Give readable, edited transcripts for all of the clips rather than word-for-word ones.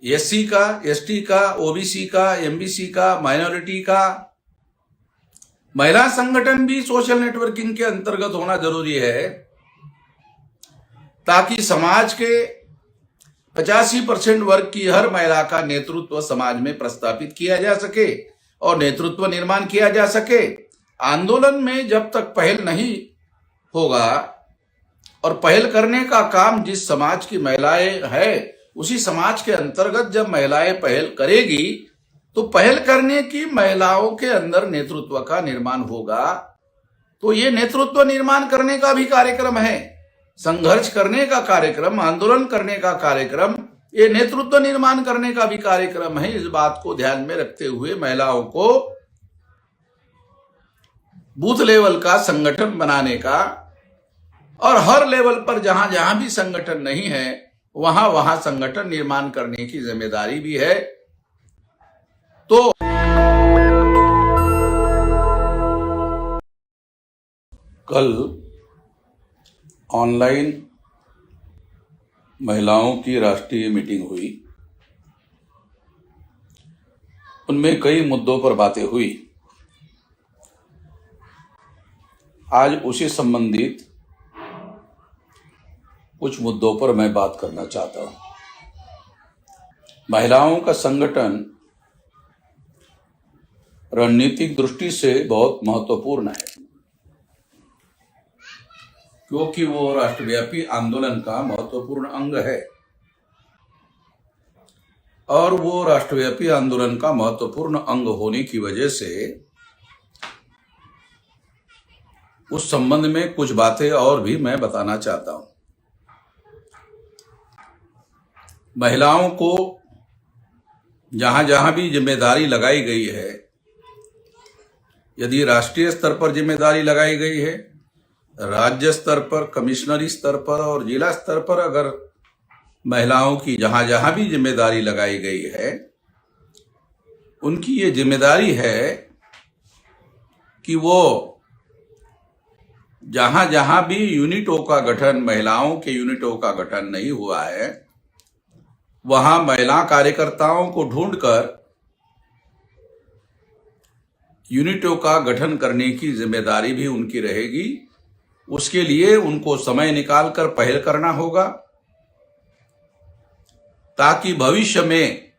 SC का, ST का, OBC का, एमबीसी का, माइनॉरिटी का, महिला संगठन भी सोशल नेटवर्किंग के अंतर्गत होना जरूरी है, ताकि समाज के 85% वर्ग की हर महिला का नेतृत्व समाज में प्रस्तापित किया जा सके और नेतृत्व निर्माण किया जा सके। आंदोलन में जब तक पहल नहीं होगा और पहल करने का काम जिस समाज की महिलाएं है उसी समाज के अंतर्गत जब महिलाएं पहल करेगी तो पहल करने की महिलाओं के अंदर नेतृत्व का निर्माण होगा। तो ये नेतृत्व निर्माण करने का भी कार्यक्रम है, संघर्ष करने का कार्यक्रम, आंदोलन करने का कार्यक्रम, ये नेतृत्व निर्माण करने का भी कार्यक्रम है। इस बात को ध्यान में रखते हुए महिलाओं को बूथ लेवल का संगठन बनाने का और हर लेवल पर जहां जहां भी संगठन नहीं है वहां वहां संगठन निर्माण करने की जिम्मेदारी भी है। तो कल ऑनलाइन महिलाओं की राष्ट्रीय मीटिंग हुई, उनमें कई मुद्दों पर बातें हुई। आज उसी संबंधित कुछ मुद्दों पर मैं बात करना चाहता हूं। महिलाओं का संगठन रणनीतिक दृष्टि से बहुत महत्वपूर्ण है, क्योंकि वो राष्ट्रव्यापी आंदोलन का महत्वपूर्ण अंग है और वो राष्ट्रव्यापी आंदोलन का महत्वपूर्ण अंग होने की वजह से उस संबंध में कुछ बातें और भी मैं बताना चाहता हूं। महिलाओं को जहां जहां भी जिम्मेदारी लगाई गई है, यदि राष्ट्रीय स्तर पर जिम्मेदारी लगाई गई है, राज्य स्तर पर, कमिश्नरी स्तर पर और जिला स्तर पर अगर महिलाओं की जहां जहां भी जिम्मेदारी लगाई गई है, उनकी ये जिम्मेदारी है कि वो जहां जहां भी यूनिटों का गठन, महिलाओं के यूनिटों का गठन नहीं हुआ है, वहां महिला कार्यकर्ताओं को ढूंढकर यूनिटों का गठन करने की जिम्मेदारी भी उनकी रहेगी। उसके लिए उनको समय निकालकर पहल करना होगा, ताकि भविष्य में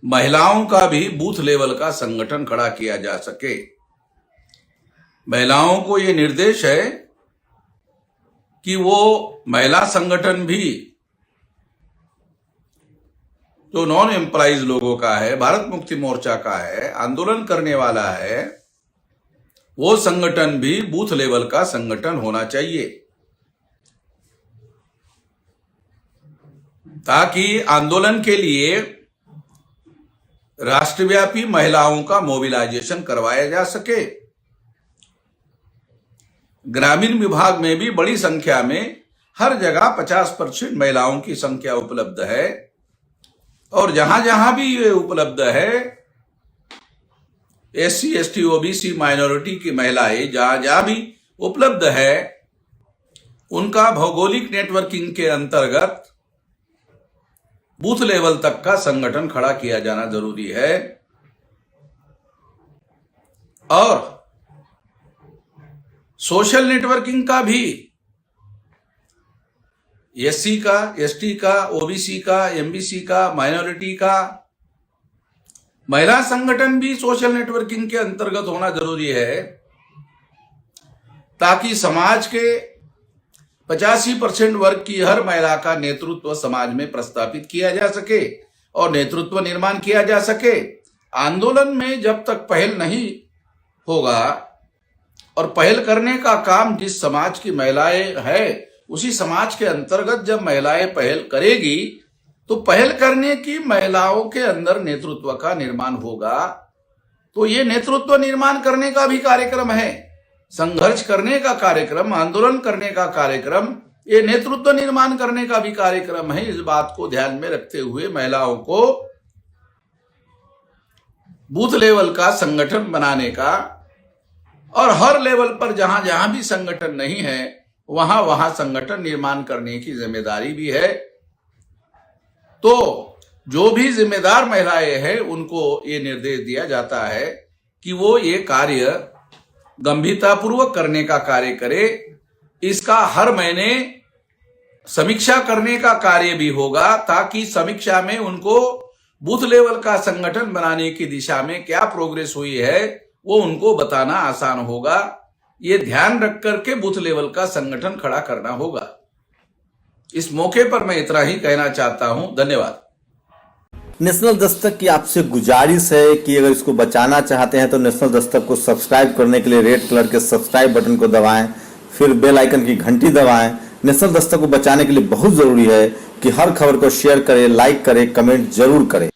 महिलाओं का भी बूथ लेवल का संगठन खड़ा किया जा सके। महिलाओं को ये निर्देश है कि वो महिला संगठन भी जो नॉन एम्प्लॉइज लोगों का है, भारत मुक्ति मोर्चा का है, आंदोलन करने वाला है, वो संगठन भी बूथ लेवल का संगठन होना चाहिए, ताकि आंदोलन के लिए राष्ट्रव्यापी महिलाओं का मोबिलाइजेशन करवाया जा सके। ग्रामीण विभाग में भी बड़ी संख्या में हर जगह 50% महिलाओं की संख्या उपलब्ध है और जहां जहां भी ये उपलब्ध है, एससी, एसटी, ओबीसी, माइनॉरिटी की महिलाएं जहां जहां भी उपलब्ध है, उनका भौगोलिक नेटवर्किंग के अंतर्गत बूथ लेवल तक का संगठन खड़ा किया जाना जरूरी है। और सोशल नेटवर्किंग का भी एससी का, एसटी का, ओबीसी का, एमबीसी का, माइनॉरिटी का, महिला संगठन भी सोशल नेटवर्किंग के अंतर्गत होना जरूरी है, ताकि समाज के 85% वर्ग की हर महिला का नेतृत्व समाज में प्रस्तापित किया जा सके और नेतृत्व निर्माण किया जा सके। आंदोलन में जब तक पहल नहीं होगा और पहल करने का काम जिस समाज की महिलाएं है उसी समाज के अंतर्गत जब महिलाएं पहल करेगी तो पहल करने की महिलाओं के अंदर नेतृत्व का निर्माण होगा। तो ये नेतृत्व निर्माण करने का भी कार्यक्रम है, संघर्ष करने का कार्यक्रम, आंदोलन करने का कार्यक्रम, ये नेतृत्व निर्माण करने का भी कार्यक्रम है। इस बात को ध्यान में रखते हुए महिलाओं को बूथ लेवल का संगठन बनाने का और हर लेवल पर जहां जहां भी संगठन नहीं है वहां वहां संगठन निर्माण करने की जिम्मेदारी भी है। तो जो भी जिम्मेदार महिलाएं हैं उनको ये निर्देश दिया जाता है कि वो ये कार्य गंभीरतापूर्वक करने का कार्य करे। इसका हर महीने समीक्षा करने का कार्य भी होगा, ताकि समीक्षा में उनको बूथ लेवल का संगठन बनाने की दिशा में क्या प्रोग्रेस हुई है वो उनको बताना आसान होगा। ये ध्यान रख करके बूथ लेवल का संगठन खड़ा करना होगा। इस मौके पर मैं इतना ही कहना चाहता हूं। धन्यवाद। नेशनल दस्तक की आपसे गुजारिश है कि अगर इसको बचाना चाहते हैं तो नेशनल दस्तक को सब्सक्राइब करने के लिए रेड कलर के सब्सक्राइब बटन को दबाएं, फिर बेल आइकन की घंटी दबाएं। नेशनल दस्तक को बचाने के लिए बहुत जरूरी है कि हर खबर को शेयर करें, लाइक करें, कमेंट जरूर करें।